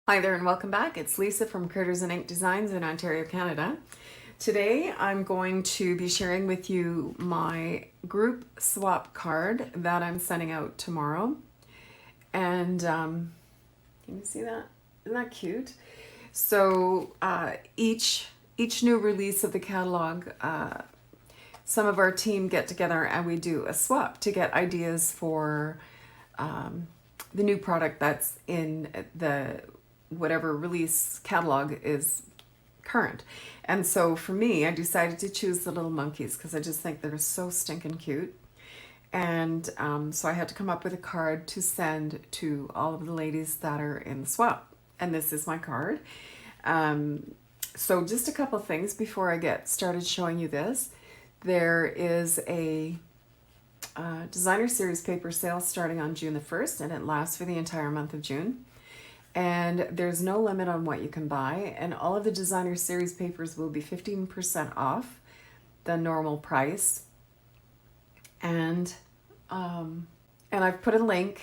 Hi there and welcome back. It's Lisa from Critters'n Ink Designs in Ontario, Canada. Today I'm going to be sharing with you my group swap card that I'm sending out tomorrow. And can you see that? Isn't that cute? So each new release of the catalog, some of our team get together and we do a swap to get ideas for the new product that's in the whatever release catalog is current. And so for me, I decided to choose the little monkeys because I just think they're so stinking cute. And so I had to come up with a card to send to all of the ladies that are in the swap. And this is my card. So just a couple things before I get started showing you this. There is a designer series paper sale starting on June the 1st, and it lasts for the entire month of June. And there's no limit on what you can buy, and all of the designer series papers will be 15% off the normal price. And I've put a link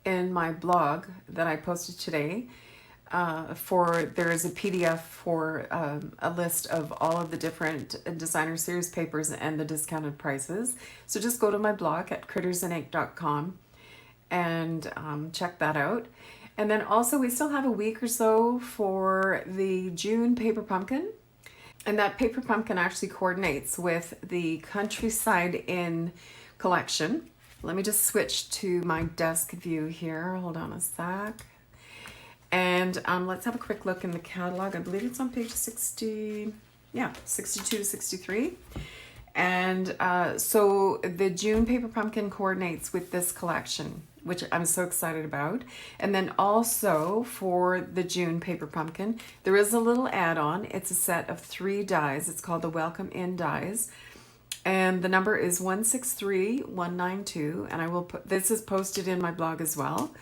in my blog that I posted today there is a PDF for a list of all of the different designer series papers and the discounted prices. So just go to my blog at crittersandink.com and check that out. And then also we still have a week or so for the June Paper Pumpkin. And that Paper Pumpkin actually coordinates with the Countryside Inn collection. Let me just switch to my desk view here. Hold on a sec. And let's have a quick look in the catalog. I believe it's on page 60, 62 to 63. And so the June Paper Pumpkin coordinates with this collection, which I'm so excited about. And then also for the June Paper Pumpkin, there is a little add-on. It's a set of 3 dies. It's called the Welcome In dies. And the number is 163192. And I will put, this is posted in my blog as well.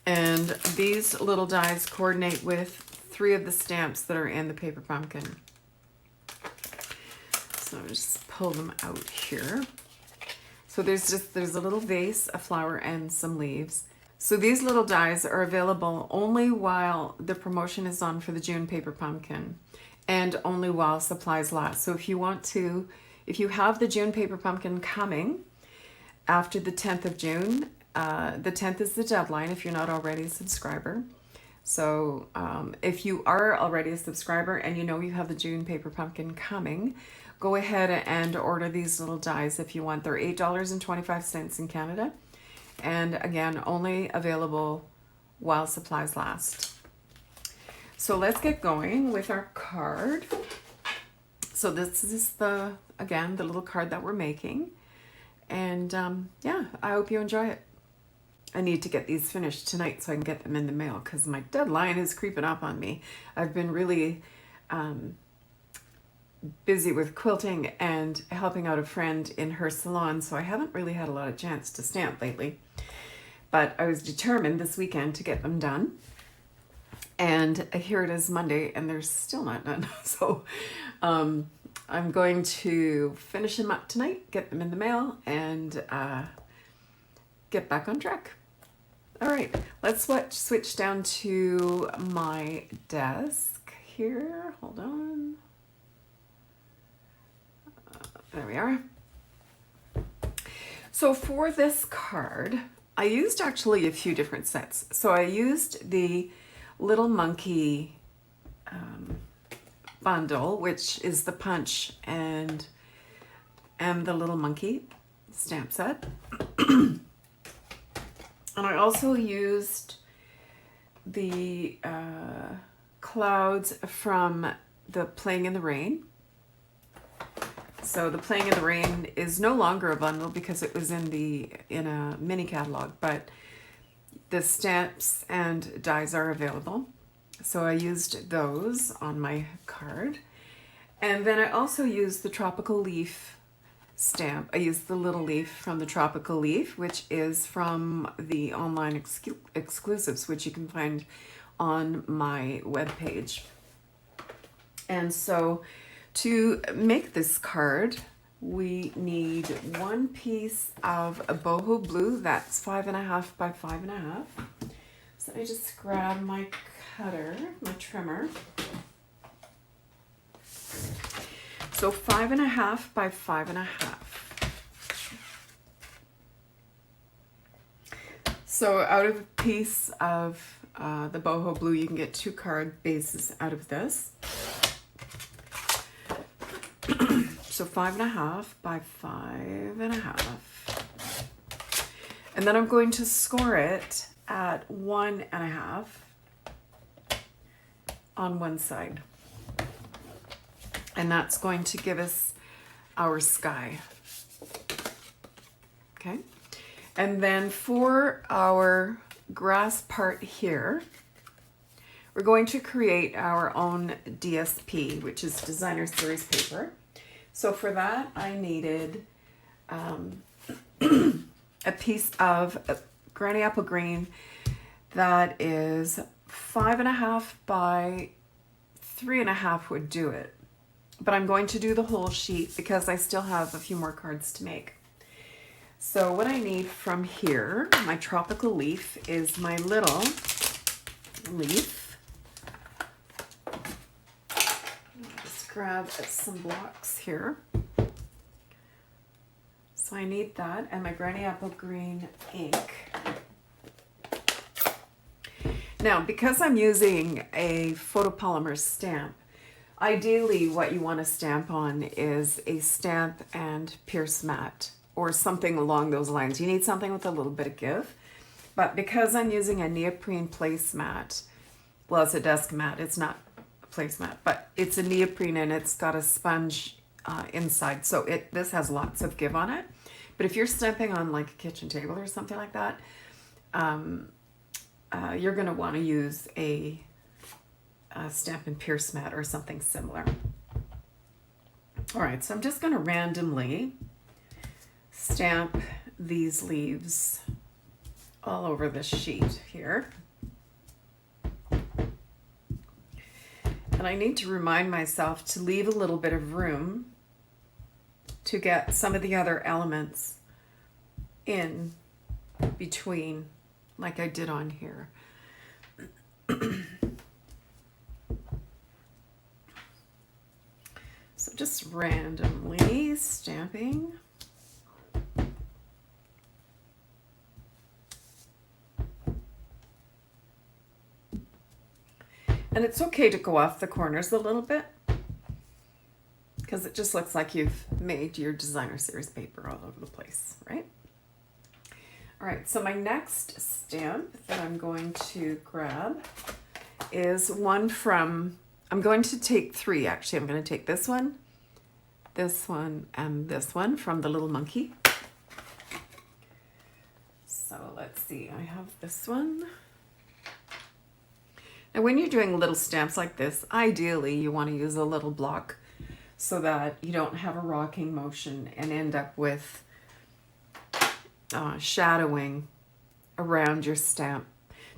And these little dies coordinate with 3 of the stamps that are in the Paper Pumpkin. So I'll just pull them out here. So there's a little vase, a flower, and some leaves. So these little dies are available only while the promotion is on for the June Paper Pumpkin, and only while supplies last. So if you have the June Paper Pumpkin coming after the 10th of June, the 10th is the deadline if you're not already a subscriber. So if you are already a subscriber and you know you have the June Paper Pumpkin coming, go ahead and order these little dies if you want. They're $8.25 in Canada. And again, only available while supplies last. So let's get going with our card. So this is again, the little card that we're making. And yeah, I hope you enjoy it. I need to get these finished tonight so I can get them in the mail because my deadline is creeping up on me. I've been really busy with quilting and helping out a friend in her salon, so I haven't really had a lot of chance to stamp lately. But I was determined this weekend to get them done. And here it is Monday and they're still not done. So I'm going to finish them up tonight, get them in the mail, and get back on track. All right, let's switch down to my desk here. Hold on. There we are. So for this card, I used actually a few different sets. So I used the Little Monkey bundle, which is the punch and the Little Monkey stamp set. And I also used the clouds from the Playing in the Rain. So the Playing in the Rain is no longer a bundle because it was in a mini catalog, but the stamps and dies are available. So I used those on my card. And then I also used the Tropical Leaf stamp. I used the little leaf from the Tropical Leaf, which is from the online exclusives, which you can find on my webpage. And so to make this card, we need 1 piece of a boho blue that's 5.5 by 5.5. So I just grab my cutter, my trimmer. So 5.5 by 5.5. So out of a piece of the boho blue, you can get 2 card bases out of this. So 5.5 by 5.5. And then I'm going to score it at 1.5 on one side. And that's going to give us our sky. Okay. And then for our grass part here, we're going to create our own DSP, which is designer series paper. So for that, I needed a piece of granny apple green that is 5.5 by 3.5 would do it. But I'm going to do the whole sheet because I still have a few more cards to make. So what I need from here, my tropical leaf, is my little leaf. Let's grab some blocks here. So I need that and my granny apple green ink. Now, because I'm using a photopolymer stamp, ideally what you want to stamp on is a stamp and pierce mat or something along those lines. You need something with a little bit of give. But because I'm using a neoprene placemat, well, it's a desk mat, it's not a placemat, but it's a neoprene and it's got a sponge inside. So this has lots of give on it. But if you're stamping on like a kitchen table or something like that, you're going to want to use a stamp and pierce mat or something similar. All right, so I'm just going to randomly stamp these leaves all over the sheet here. And I need to remind myself to leave a little bit of room to get some of the other elements in between, like I did on here. So just randomly stamping. And it's okay to go off the corners a little bit because it just looks like you've made your designer series paper all over the place, right? All right, so my next stamp that I'm going to grab is one from, I'm going to take 3 actually. I'm going to take this one, and this one from the little monkey. So let's see, I have this one. Now when you're doing little stamps like this, ideally you want to use a little block so that you don't have a rocking motion and end up with shadowing around your stamp.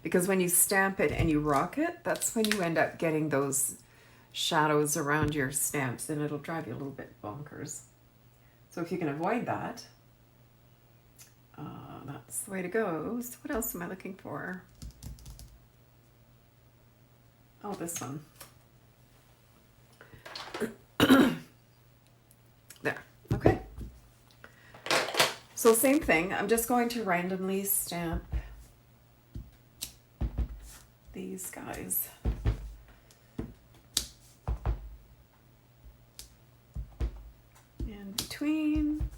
Because when you stamp it and you rock it, that's when you end up getting those shadows around your stamps and it'll drive you a little bit bonkers. So if you can avoid that, that's the way to go. So what else am I looking for? Oh, this one. There, okay. So same thing, I'm just going to randomly stamp these guys. In between.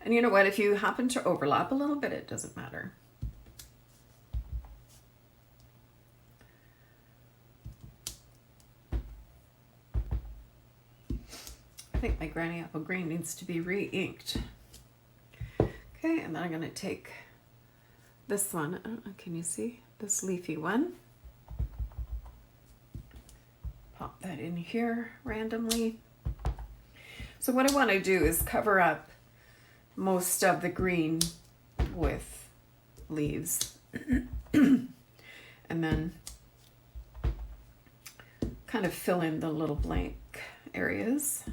And you know what, if you happen to overlap a little bit, it doesn't matter. I think my granny apple green needs to be re-inked. Okay, and then I'm going to take this one. I don't know, can you see? This leafy one. Pop that in here randomly. So what I want to do is cover up most of the green with leaves. And then kind of fill in the little blank areas.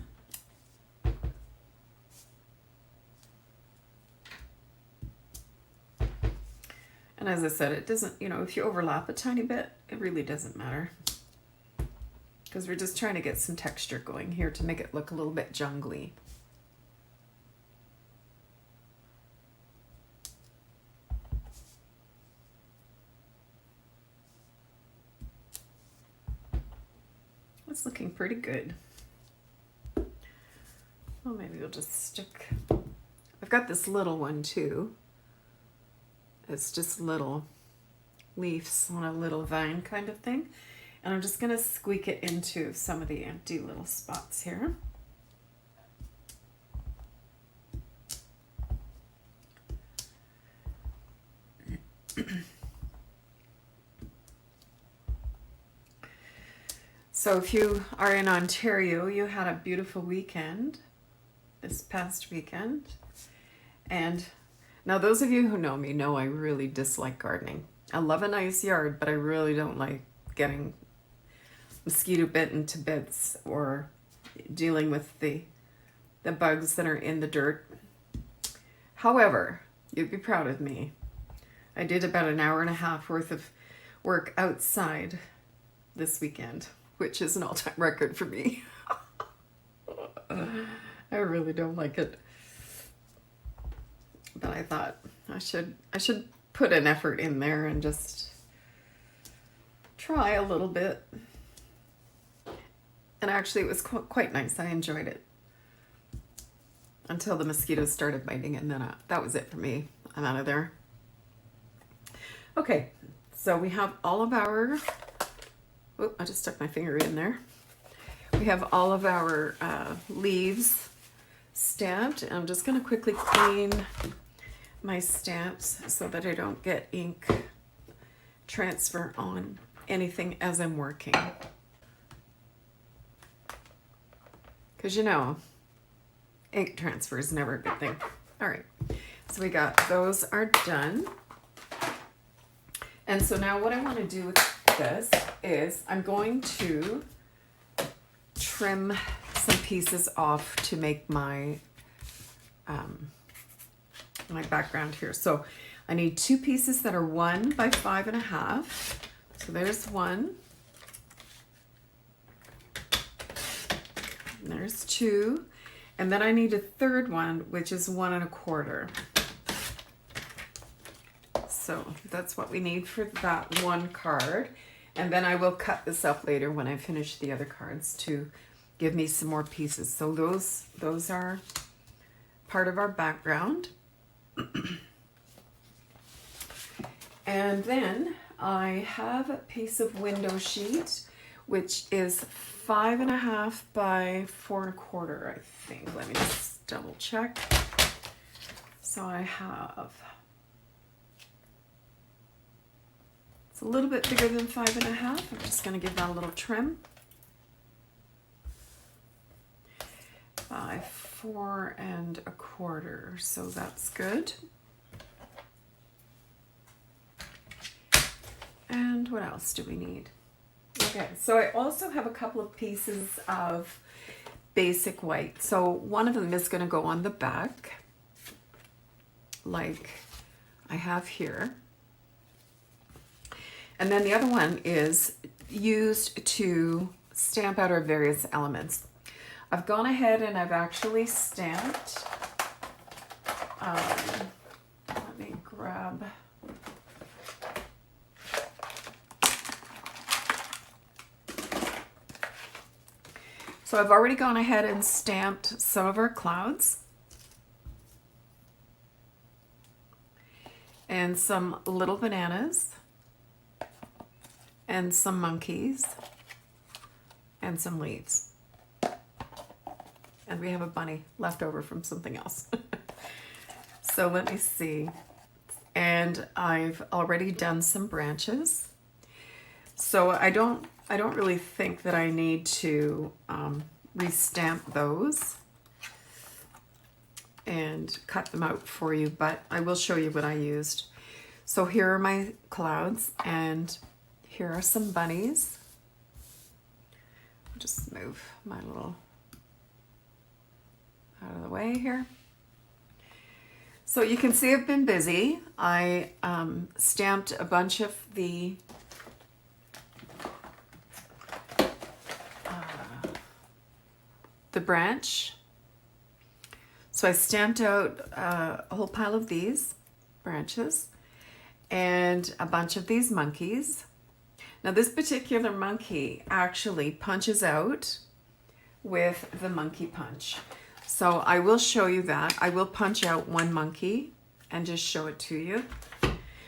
And as I said, it doesn't, you know, if you overlap a tiny bit, it really doesn't matter. Because we're just trying to get some texture going here to make it look a little bit jungly. It's looking pretty good. Well, maybe we'll just stick. I've got this little one too. It's just little leaves on a little vine kind of thing. And I'm just going to squeak it into some of the empty little spots here. So if you are in Ontario, you had a beautiful weekend this past weekend. And now those of you who know me know I really dislike gardening. I love a nice yard, but I really don't like getting mosquito bitten to bits or dealing with the bugs that are in the dirt. However, you'd be proud of me. I did about an hour and a half worth of work outside this weekend, which is an all-time record for me. I really don't like it. But I thought I should put an effort in there and just try a little bit. And actually it was quite nice. I enjoyed it. Until the mosquitoes started biting, and then that was it for me. I'm out of there. Okay, so we have all of our, oh, I just stuck my finger in there. We have all of our leaves stamped. And I'm just going to quickly clean my stamps so that I don't get ink transfer on anything as I'm working. Because you know, ink transfer is never a good thing. All right, so we got those are done. And so now what I want to do with this is I'm going to trim some pieces off to make my my background here. So I need 2 pieces that are 1 by 5.5. So there's one. And there's 2. And then I need a third one, which is 1 1/4. So that's what we need for that one card. And then I will cut this up later when I finish the other cards to give me some more pieces. So those are part of our background. And then I have a piece of window sheet, which is 5.5 by 4 1/4, I think. Let me just double check. So I have, it's a little bit bigger than 5.5. I'm just going to give that a little trim. By 4 1/4, so that's good. And what else do we need? Okay, so I also have a couple of pieces of basic white. So one of them is going to go on the back, like I have here. And then the other one is used to stamp out our various elements. I've gone ahead and I've actually stamped, let me grab, so I've already gone ahead and stamped some of our clouds and some little bananas and some monkeys and some leaves. And we have a bunny left over from something else. So let me see. And I've already done some branches. So I don't really think that I need to restamp those and cut them out for you, but I will show you what I used. So here are my clouds, and here are some bunnies. just move my little out of the way here. So you can see I've been busy. I stamped a bunch of the branch. So I stamped out a whole pile of these branches and a bunch of these monkeys. Now this particular monkey actually punches out with the monkey punch. So I will show you that. I will punch out one monkey and just show it to you.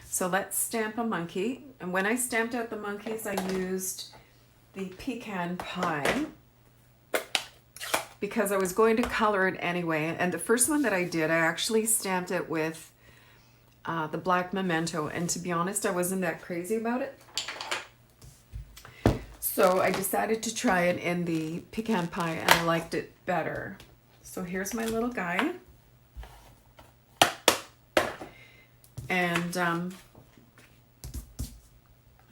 So let's stamp a monkey. And when I stamped out the monkeys, I used the pecan pie because I was going to color it anyway. And the first one that I did, I actually stamped it with the black memento. And to be honest, I wasn't that crazy about it. So I decided to try it in the pecan pie and I liked it better. So here's my little guy. And I'm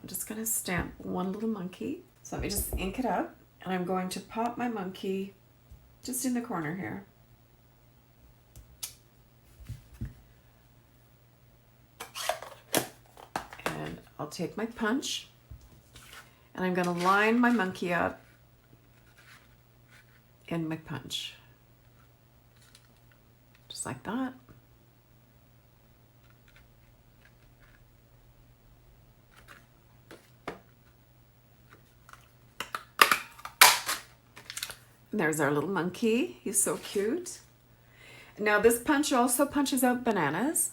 just gonna stamp one little monkey. So let me just ink it up and I'm going to pop my monkey just in the corner here. And I'll take my punch and I'm gonna line my monkey up in my punch. Just like that. And there's our little monkey. He's so cute. Now this punch also punches out bananas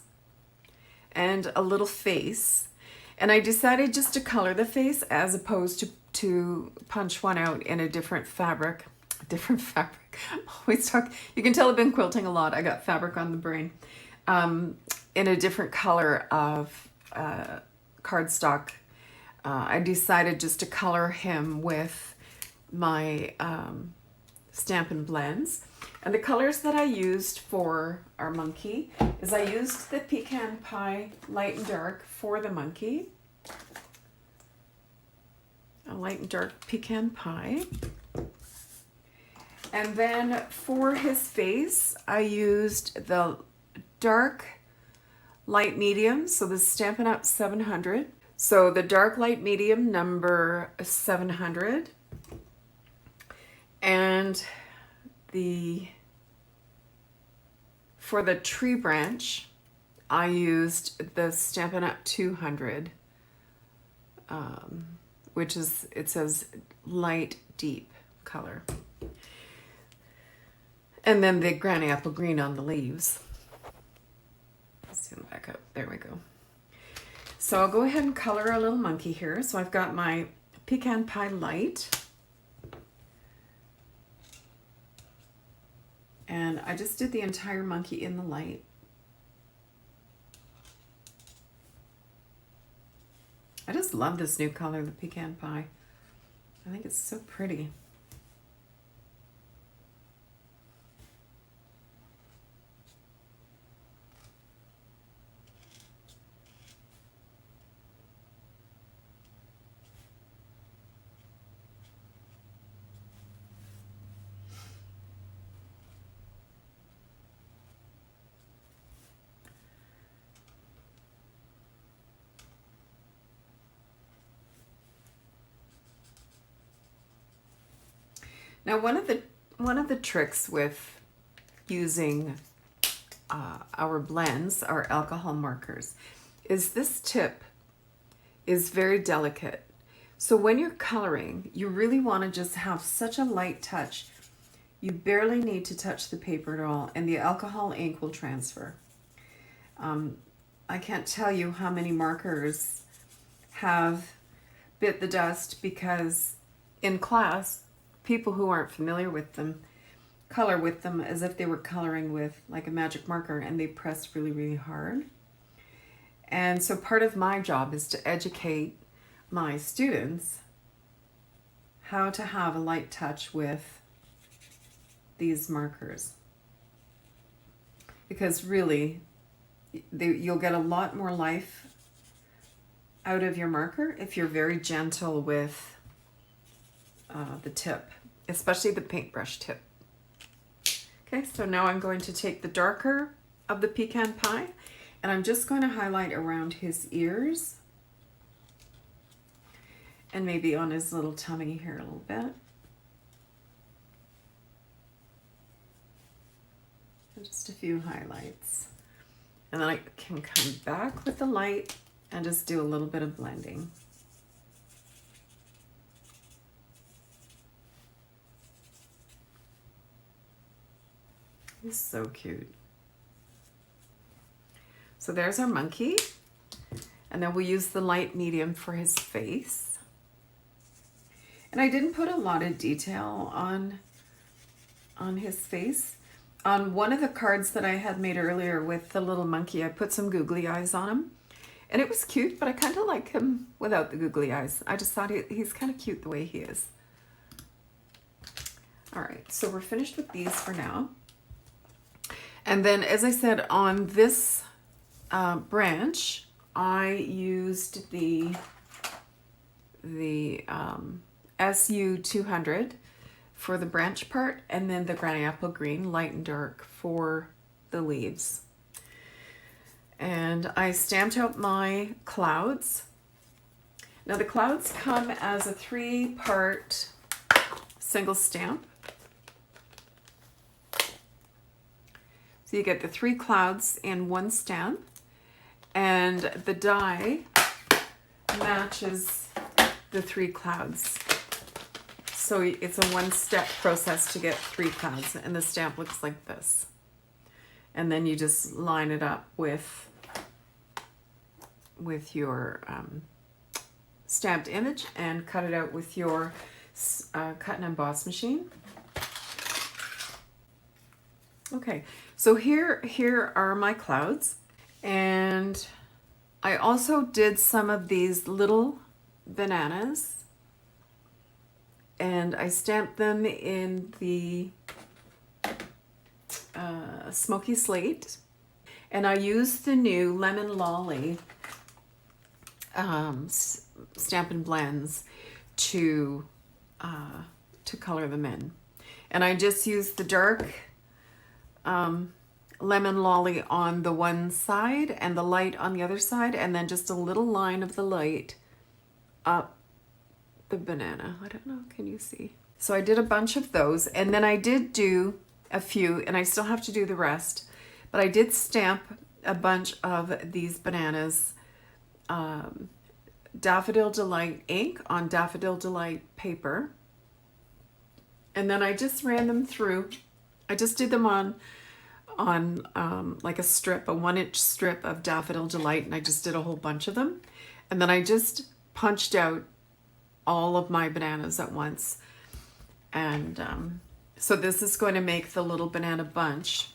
and a little face. And I decided just to color the face as opposed to punch one out in a different fabric. Always talk. You can tell I've been quilting a lot. I got fabric on the brain. In a different color of cardstock. I decided just to color him with my Stampin' Blends. And the colors that I used for our monkey is I used the Pecan Pie Light and Dark for the monkey. A light and dark pecan pie. And then for his face, I used the dark light medium. So this is Stampin' Up! 700. So the dark light medium number 700. And for the tree branch, I used the Stampin' Up! 200, which is, it says light deep color. And then the Granny Apple Green on the leaves. Let's zoom back up. There we go. So I'll go ahead and color a little monkey here. So I've got my Pecan Pie Light. And I just did the entire monkey in the light. I just love this new color, the Pecan Pie. I think it's so pretty. Now, one of the tricks with using our blends, our alcohol markers, is this tip is very delicate. So when you're coloring, you really want to just have such a light touch. You barely need to touch the paper at all, and the alcohol ink will transfer. I can't tell you how many markers have bit the dust because in class, people who aren't familiar with them color with them as if they were coloring with like a magic marker, and they press really, really hard. And so part of my job is to educate my students how to have a light touch with these markers. Because really, you'll get a lot more life out of your marker if you're very gentle with the tip. especially the paintbrush tip. Okay, so now I'm going to take the darker of the pecan pie and I'm just going to highlight around his ears and maybe on his little tummy here a little bit. And just a few highlights. And then I can come back with the light and just do a little bit of blending. He's so cute. So there's our monkey. And then we'll use the light medium for his face. And I didn't put a lot of detail on his face. On one of the cards that I had made earlier with the little monkey, I put some googly eyes on him. And it was cute, but I kind of like him without the googly eyes. I just thought he's kind of cute the way he is. All right, so we're finished with these for now. And then, as I said, on this branch, I used the SU200 for the branch part, and then the Granny Apple Green, light and dark, for the leaves. And I stamped out my clouds. Now the clouds come as a 3-part single stamp. So you get the 3 clouds in one stamp, and the die matches the 3 clouds. So it's a 1-step process to get 3 clouds, and the stamp looks like this. And then you just line it up with your stamped image and cut it out with your cut and emboss machine. Okay, so here are my clouds, and I also did some of these little bananas, and I stamped them in the Smoky Slate, and I used the new Lemon Lolly Stampin' Blends to color them in. And I just used the dark Lemon Lolly on the one side and the light on the other side, and then just a little line of the light up the banana. I don't know, can you see? So I did a bunch of those, and then I did do a few, and I still have to do the rest, but I did stamp a bunch of these bananas Daffodil Delight ink on Daffodil Delight paper, and then I just ran them through. I just did them on like a strip, a 1-inch strip of Daffodil Delight, and I just did a whole bunch of them, and then I just punched out all of my bananas at once. And so this is going to make the little banana bunch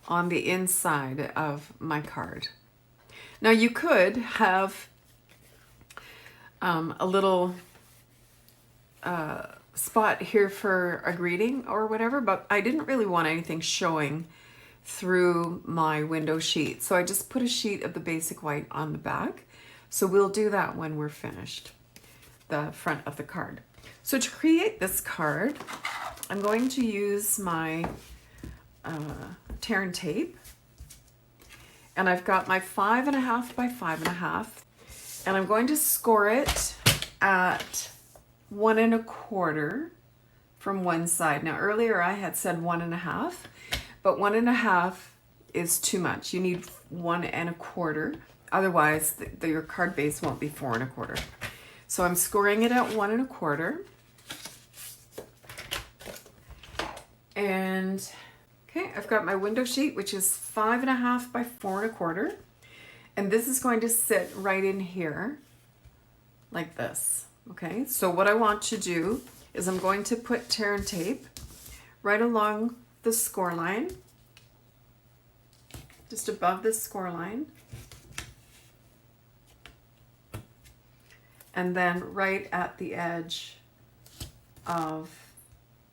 on the inside of my card. Now you could have a little spot here for a greeting or whatever, but I didn't really want anything showing through my window sheet, so I just put a sheet of the basic white on the back. So we'll do that when we're finished, the front of the card. So to create this card, I'm going to use my tear and tape, and I've got my 5.5 by 5.5, and I'm going to score it at 1 1/4 from one side. Now earlier I had said 1.5, but 1.5 is too much. You need 1 1/4, otherwise your card base won't be 4 1/4. So I'm scoring it at 1 1/4. And okay, I've got my window sheet, which is 5.5 by 4 1/4. And this is going to sit right in here like this. Okay, so what I want to do is I'm going to put tear and tape right along the score line, just above this score line, and then right at the edge of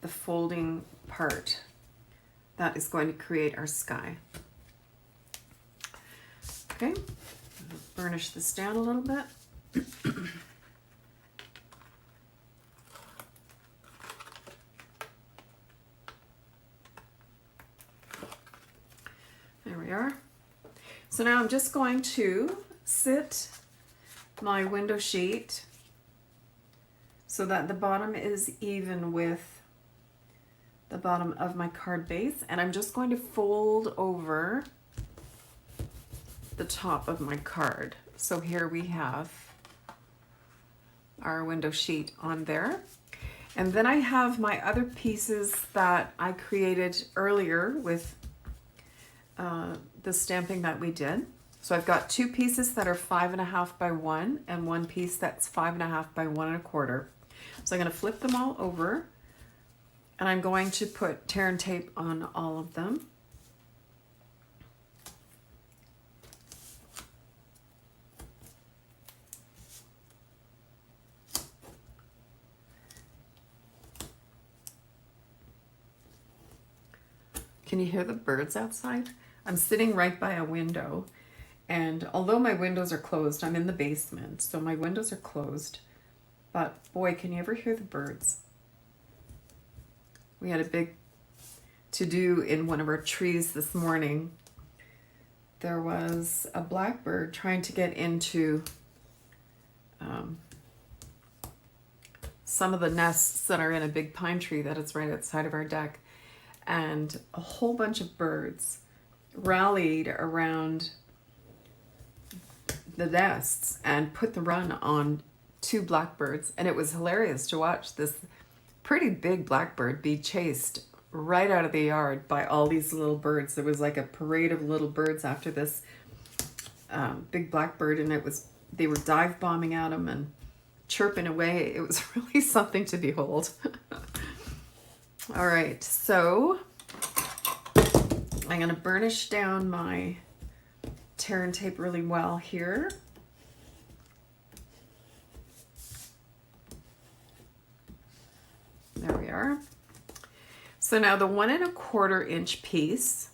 the folding part. That is going to create our sky. Okay, burnish this down a little bit. are. So now I'm just going to sit my window sheet so that the bottom is even with the bottom of my card base, and I'm just going to fold over the top of my card. So here we have our window sheet on there. And then I have my other pieces that I created earlier with the stamping that we did. So I've got two pieces that are 5.5 by 1 and one piece that's 5.5 by 1.25. So I'm going to flip them all over, and I'm going to put tear and tape on all of them. Can you hear the birds outside? I'm sitting right by a window, and although my windows are closed, I'm in the basement, so my windows are closed, but boy, can you ever hear the birds. We had a big to-do in one of our trees this morning. There was a blackbird trying to get into some of the nests that are in a big pine tree that is right outside of our deck. And a whole bunch of birds rallied around the nests and put the run on two blackbirds. And it was hilarious to watch this pretty big blackbird be chased right out of the yard by all these little birds. There was like a parade of little birds after this big blackbird, and they were dive bombing at him and chirping away. It was really something to behold. All right, so I'm going to burnish down my tear and tape really well here. There we are. So now the 1.25 inch piece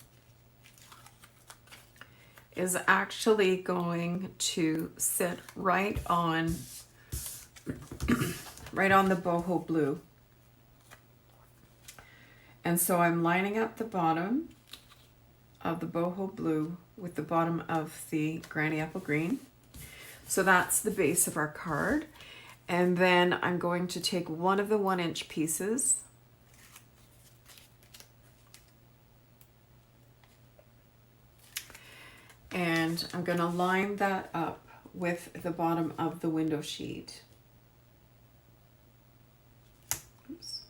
is actually going to sit right on the boho blue. And so I'm lining up the bottom of the boho blue with the bottom of the granny apple green. So that's the base of our card. And then I'm going to take one of the 1 inch pieces and I'm going to line that up with the bottom of the window sheet. Oops.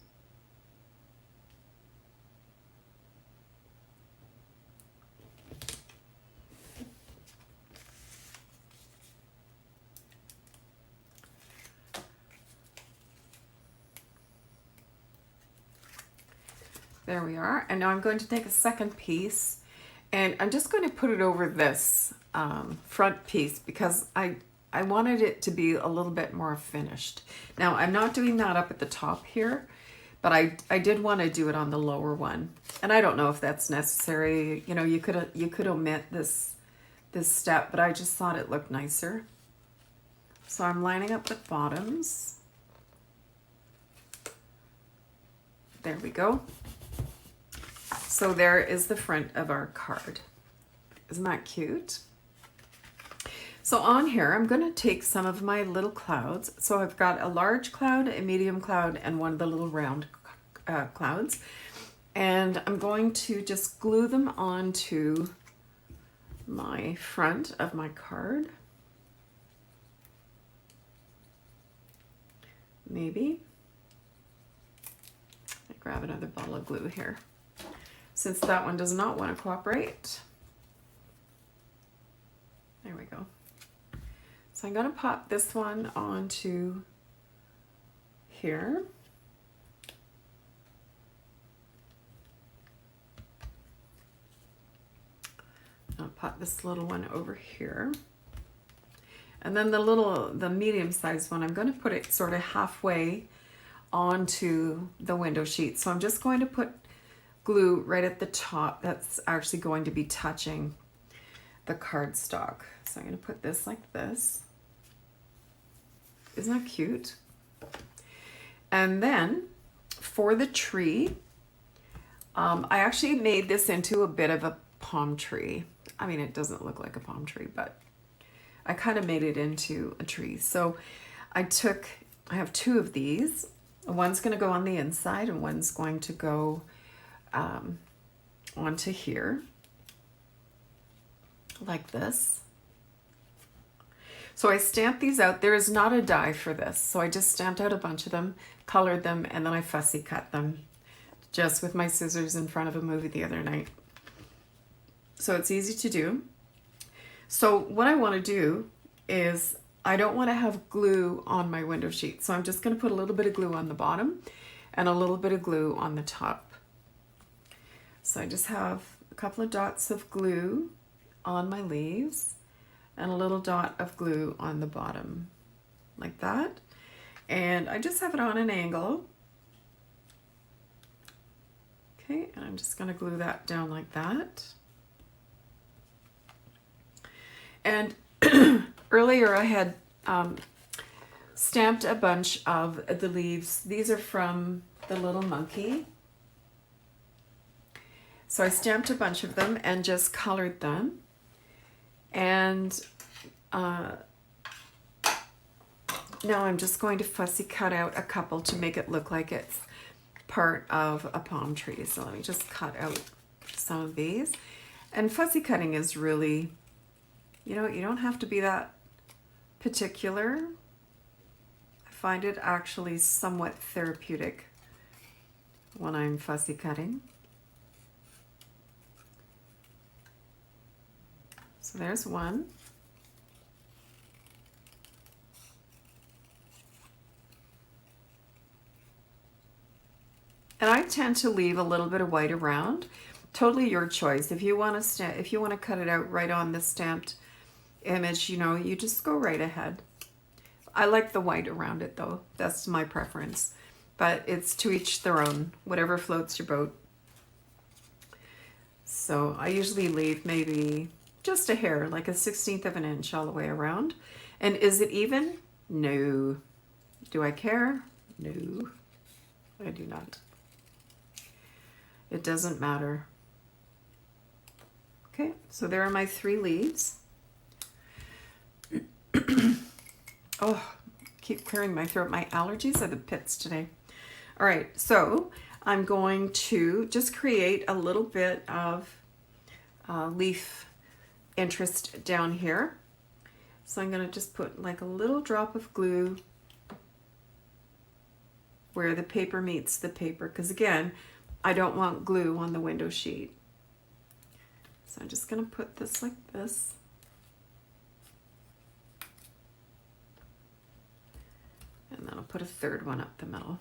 There we are. And now I'm going to take a second piece, and I'm just going to put it over this front piece because I wanted it to be a little bit more finished. Now I'm not doing that up at the top here, but I did want to do it on the lower one. And I don't know if that's necessary. You know, you could omit this step, but I just thought it looked nicer. So I'm lining up the bottoms. There we go. So there is the front of our card. Isn't that cute? So on here, I'm going to take some of my little clouds. So I've got a large cloud, a medium cloud, and one of the little round clouds. And I'm going to just glue them onto my front of my card. Maybe. I grab another ball of glue here, since that one does not want to cooperate. There we go. So I'm going to pop this one onto here. I'll pop this little one over here. And then the medium-sized one, I'm going to put it sort of halfway onto the window sheet. So I'm just going to put glue right at the top that's actually going to be touching the cardstock. So I'm going to put this like this. Isn't that cute? And then for the tree, I actually made this into a bit of a palm tree. I mean, it doesn't look like a palm tree, but I kind of made it into a tree. So I have two of these. One's going to go on the inside and one's going to go onto here like this. So I stamped these out. There is not a die for this. So I just stamped out a bunch of them, colored them, and then I fussy cut them just with my scissors in front of a movie the other night. So it's easy to do. So what I want to do is I don't want to have glue on my window sheet. So I'm just going to put a little bit of glue on the bottom and a little bit of glue on the top. So I just have a couple of dots of glue on my leaves and a little dot of glue on the bottom like that. And I just have it on an angle. Okay, and I'm just going to glue that down like that. And earlier I had stamped a bunch of the leaves. These are from the little monkey. So I stamped a bunch of them and just colored them. And now I'm just going to fussy cut out a couple to make it look like it's part of a palm tree. So let me just cut out some of these. And fussy cutting is really, you know, you don't have to be that particular. I find it actually somewhat therapeutic when I'm fussy cutting. So there's one. And I tend to leave a little bit of white around. Totally your choice. If you want to cut it out right on the stamped image, you know, you just go right ahead. I like the white around it though. That's my preference. But it's to each their own, whatever floats your boat. So I usually leave maybe just a hair, like a 1/16 of an inch all the way around. And is it even? No. Do I care? No, I do not. It doesn't matter. Okay, so there are my 3 leaves. Oh, keep clearing my throat. My allergies are the pits today. All right, so I'm going to just create a little bit of leaf interest down here. So I'm going to just put like a little drop of glue where the paper meets the paper, because again, I don't want glue on the window sheet. So I'm just going to put this like this. And then I'll put a third one up the middle.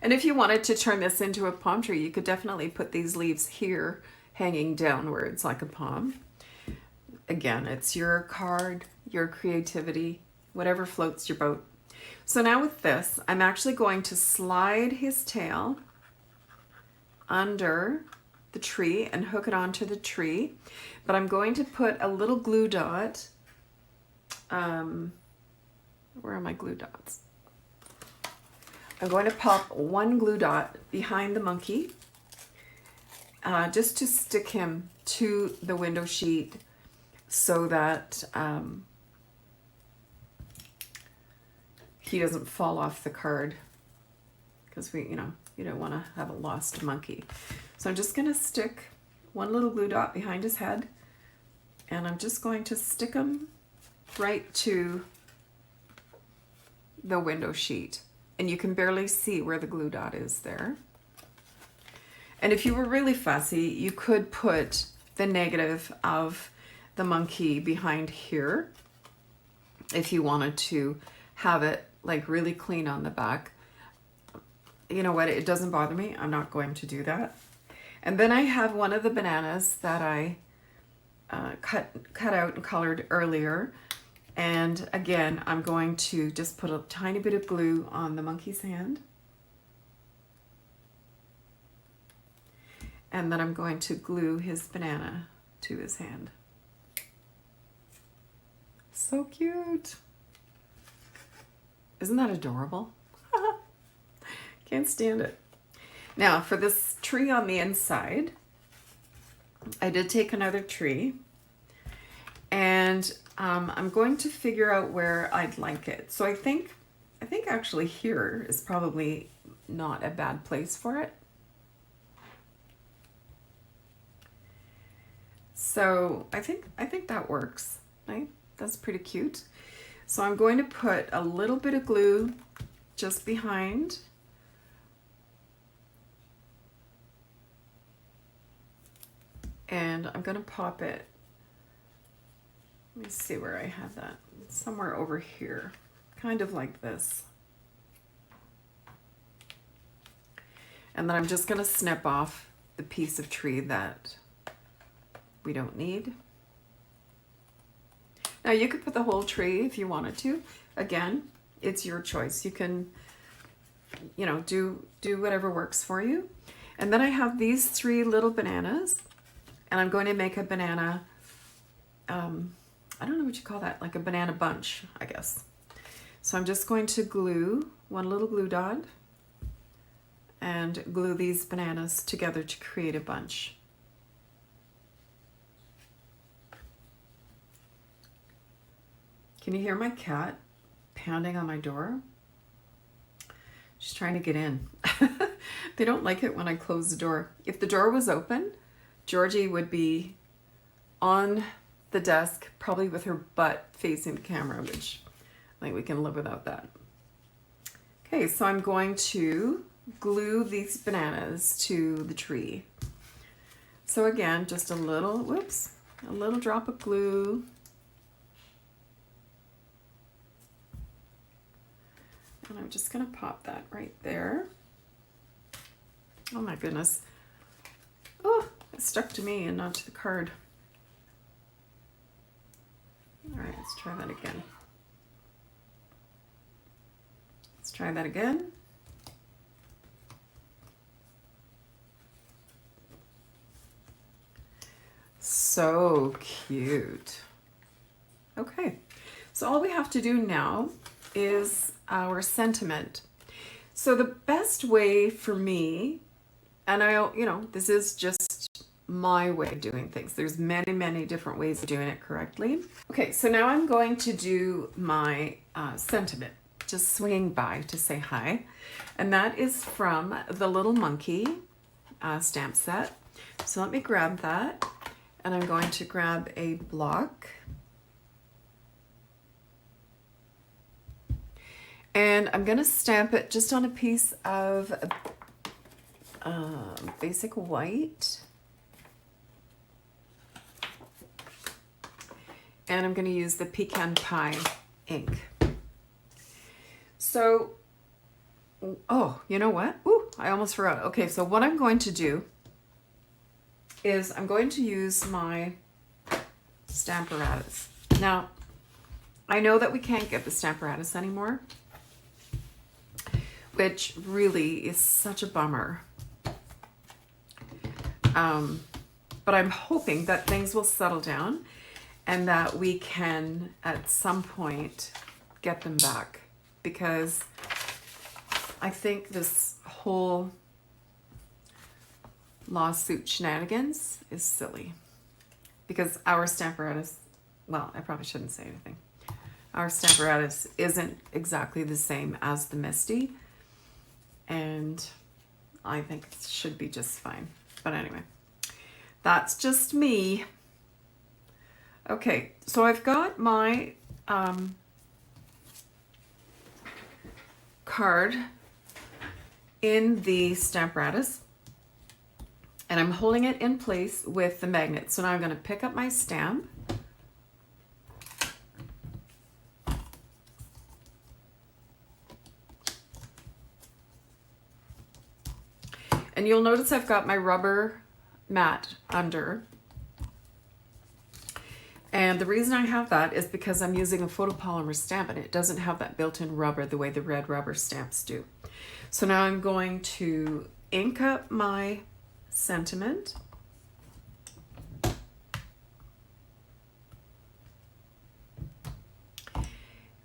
And if you wanted to turn this into a palm tree, you could definitely put these leaves here hanging downwards like a palm. Again, it's your card, your creativity, whatever floats your boat. So now with this, I'm actually going to slide his tail under the tree and hook it onto the tree. But I'm going to put a little glue dot. Where are my glue dots? I'm going to pop one glue dot behind the monkey just to stick him to the window sheet so that he doesn't fall off the card, because you don't want to have a lost monkey. So I'm just going to stick one little glue dot behind his head, and I'm just going to stick him right to the window sheet. And you can barely see where the glue dot is there. And if you were really fussy, you could put the negative of the monkey behind here if you wanted to have it like really clean on the back. You know what, it doesn't bother me. I'm not going to do that. And then I have one of the bananas that I cut out and colored earlier. And again, I'm going to just put a tiny bit of glue on the monkey's hand. And then I'm going to glue his banana to his hand. So cute. Isn't that adorable? Can't stand it. Now for this tree on the inside, I did take another tree, and I'm going to figure out where I'd like it. So I think actually here is probably not a bad place for it. So I think that works, right? That's pretty cute. So I'm going to put a little bit of glue just behind. And I'm going to pop it. Let me see where I have that. Somewhere over here, kind of like this. And then I'm just going to snip off the piece of tree that we don't need. Now you could put the whole tree if you wanted to. Again, it's your choice. You can, you know, do whatever works for you. And then I have these 3 little bananas, and I'm going to make a banana, I don't know what you call that, like a banana bunch, I guess. So I'm just going to glue one little glue dot and glue these bananas together to create a bunch. Can you hear my cat pounding on my door? She's trying to get in. They don't like it when I close the door. If the door was open, Georgie would be on the desk, probably with her butt facing the camera, which I think we can live without that. Okay, so I'm going to glue these bananas to the tree. So again, just a little, whoops, a little drop of glue. And I'm just gonna pop that right there. Oh my goodness. Oh, it stuck to me and not to the card. All right, let's try that again. Let's try that again. So cute. Okay, so all we have to do now is our sentiment. So the best way for me, and this is just my way of doing things. There's many, many different ways of doing it correctly. Okay, so now I'm going to do my sentiment, just swinging by to say hi. And that is from the Little Monkey stamp set. So let me grab that, and I'm going to grab a block. And I'm going to stamp it just on a piece of basic white. And I'm going to use the Pecan Pie ink. So, oh, you know what? Ooh, I almost forgot. Okay, so what I'm going to do is I'm going to use my Stamparatus. Now, I know that we can't get the Stamparatus anymore, which really is such a bummer. But I'm hoping that things will settle down and that we can at some point get them back, because I think this whole lawsuit shenanigans is silly, because our Stamparatus, well, I probably shouldn't say anything. Our Stamparatus isn't exactly the same as the Misty, and I think it should be just fine. But anyway, that's just me. Okay, so I've got my card in the Stamparatus, and I'm holding it in place with the magnet. So now I'm going to pick up my stamp. And you'll notice I've got my rubber mat under. And the reason I have that is because I'm using a photopolymer stamp, and it doesn't have that built-in rubber the way the red rubber stamps do. So now I'm going to ink up my sentiment.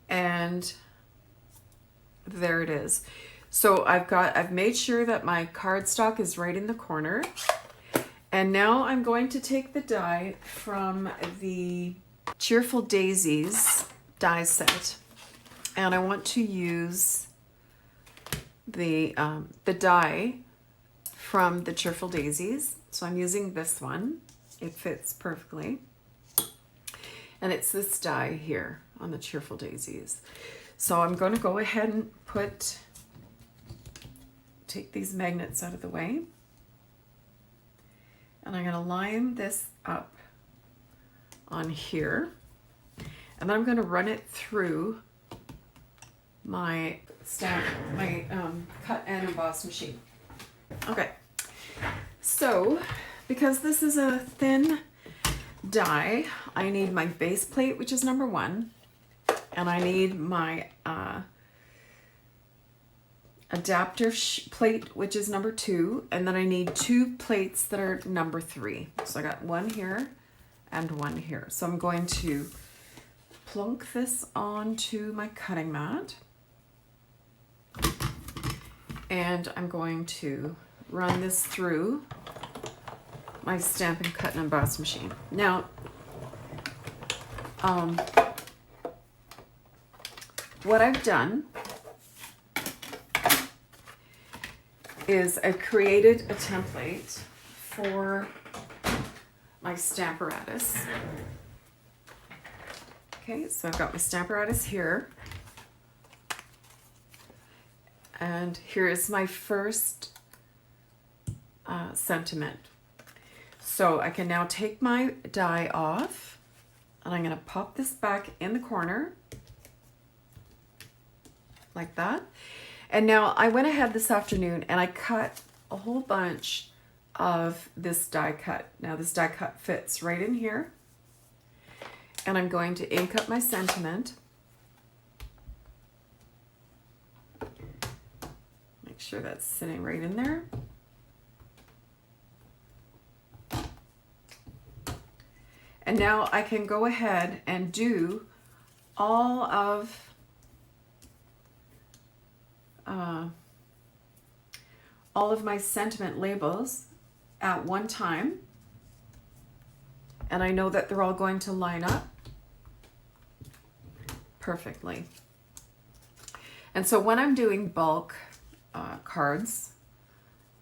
And there it is. So I've made sure that my cardstock is right in the corner. And now I'm going to take the die from the Cheerful Daisies die set. And I want to use the die from the Cheerful Daisies. So I'm using this one. It fits perfectly. And it's this die here on the Cheerful Daisies. So I'm going to go ahead and take these magnets out of the way. And I'm going to line this up on here. And then I'm going to run it through my cut and emboss machine. Okay, so because this is a thin die, I need my base plate, which is number 1, and I need my adapter plate, which is number 2, and then I need 2 plates that are number 3. So I got one here and one here. So I'm going to plunk this onto my cutting mat, and I'm going to run this through my Stampin' Cut and Emboss machine. Now, what I've done is I've created a template for my Stamparatus. Okay, so I've got my Stamparatus here. And here is my first sentiment. So I can now take my die off, and I'm going to pop this back in the corner like that. And now I went ahead this afternoon and I cut a whole bunch of this die cut. Now this die cut fits right in here. And I'm going to ink up my sentiment. Make sure that's sitting right in there. And now I can go ahead and do all of my sentiment labels at one time. And I know that they're all going to line up perfectly. And so when I'm doing bulk cards,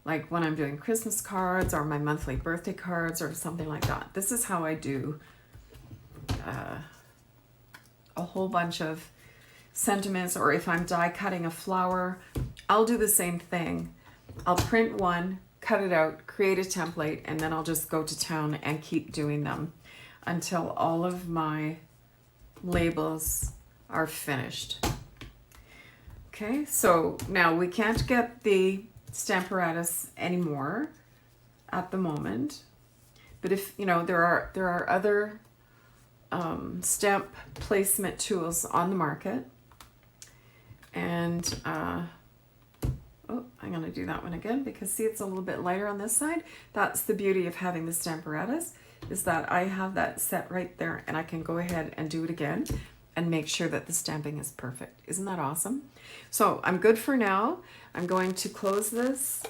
like when I'm doing Christmas cards or my monthly birthday cards or something like that, this is how I do a whole bunch of sentiments. Or if I'm die cutting a flower, I'll do the same thing. I'll print one, cut it out, create a template, and then I'll just go to town and keep doing them until all of my labels are finished. Okay, so now we can't get the Stamparatus anymore at the moment, but if you know, there are other stamp placement tools on the market. And oh, I'm going to do that one again because see, it's a little bit lighter on this side. That's the beauty of having the Stamparatus, is that I have that set right there and I can go ahead and do it again and make sure that the stamping is perfect. Isn't that awesome? So I'm good for now. I'm going to close this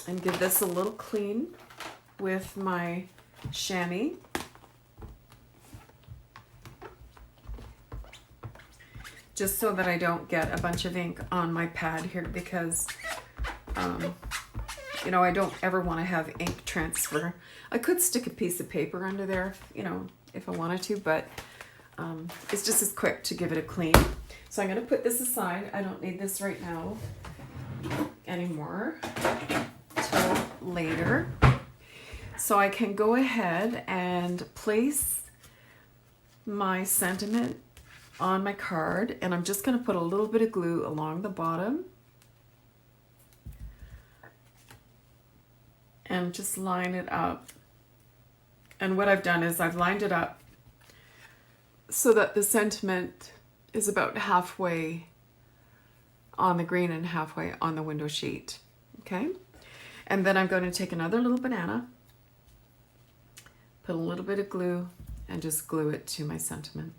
and give this a little clean with my chamois. Just so that I don't get a bunch of ink on my pad here, because you know, I don't ever want to have ink transfer. I could stick a piece of paper under there, you know, if I wanted to, but it's just as quick to give it a clean. So I'm going to put this aside. I don't need this right now anymore till later. So I can go ahead and place my sentiment on my card, and I'm just going to put a little bit of glue along the bottom and just line it up. And what I've done is I've lined it up so that the sentiment is about halfway on the green and halfway on the window sheet. Okay, and then I'm going to take another little banana, put a little bit of glue, and just glue it to my sentiment.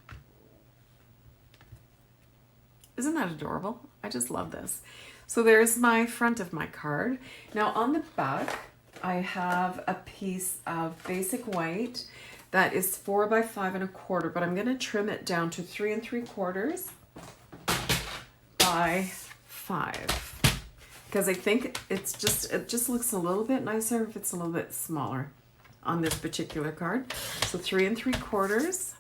Isn't that adorable? I just love this. So there's my front of my card. Now on the back, I have a piece of basic white that is 4 by 5 1/4, but I'm going to trim it down to 3 3/4 by 5, because I think it just looks a little bit nicer if it's a little bit smaller on this particular card. So 3 3/4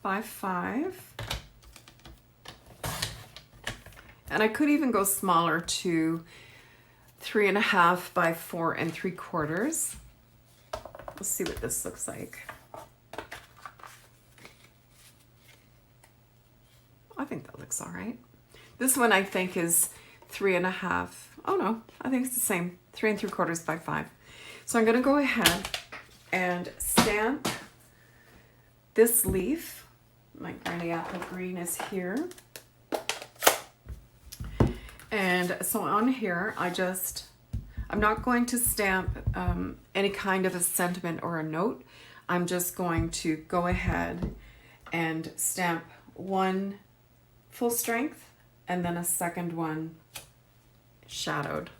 by 5. And I could even go smaller to 3 1/2 by 4 3/4. Let's see what this looks like. I think that looks all right. This one I think is 3 1/2. Oh no, I think it's the same, 3 3/4 by 5. So I'm going to go ahead and stamp this leaf. My Granny Apple Green is here. And so on here, I'm not going to stamp any kind of a sentiment or a note. I'm just going to go ahead and stamp one full strength and then a second one shadowed,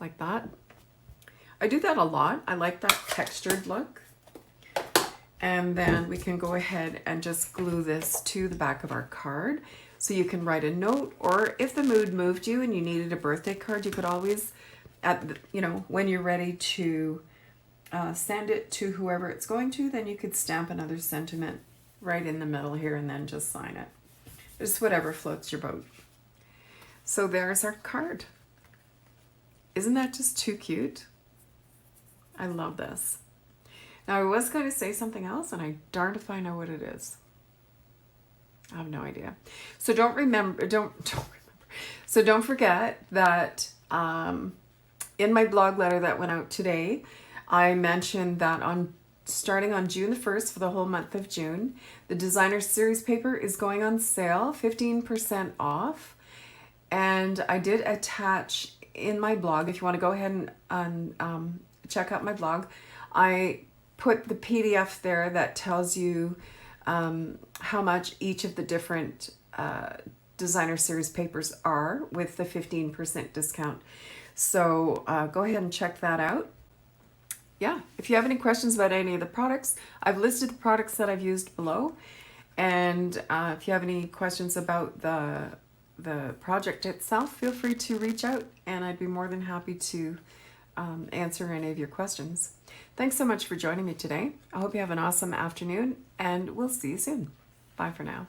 like that. I do that a lot. I like that textured look. And then we can go ahead and just glue this to the back of our card. So you can write a note, or if the mood moved you and you needed a birthday card, you could always, when you're ready to send it to whoever it's going to, then you could stamp another sentiment right in the middle here and then just sign it. Just whatever floats your boat. So there's our card. Isn't that just too cute? I love this. Now I was going to say something else and I darned if I know what it is. I have no idea. So don't forget that in my blog letter that went out today, I mentioned that starting on June the 1st for the whole month of June, the designer series paper is going on sale, 15% off. And I did attach in my blog, if you want to go ahead and check out my blog, I put the PDF there that tells you how much each of the different designer series papers are with the 15% discount. So go ahead and check that out. Yeah, if you have any questions about any of the products, I've listed the products that I've used below. And if you have any questions about the project itself, feel free to reach out and I'd be more than happy to answer any of your questions. Thanks so much for joining me today. I hope you have an awesome afternoon and we'll see you soon. Bye for now.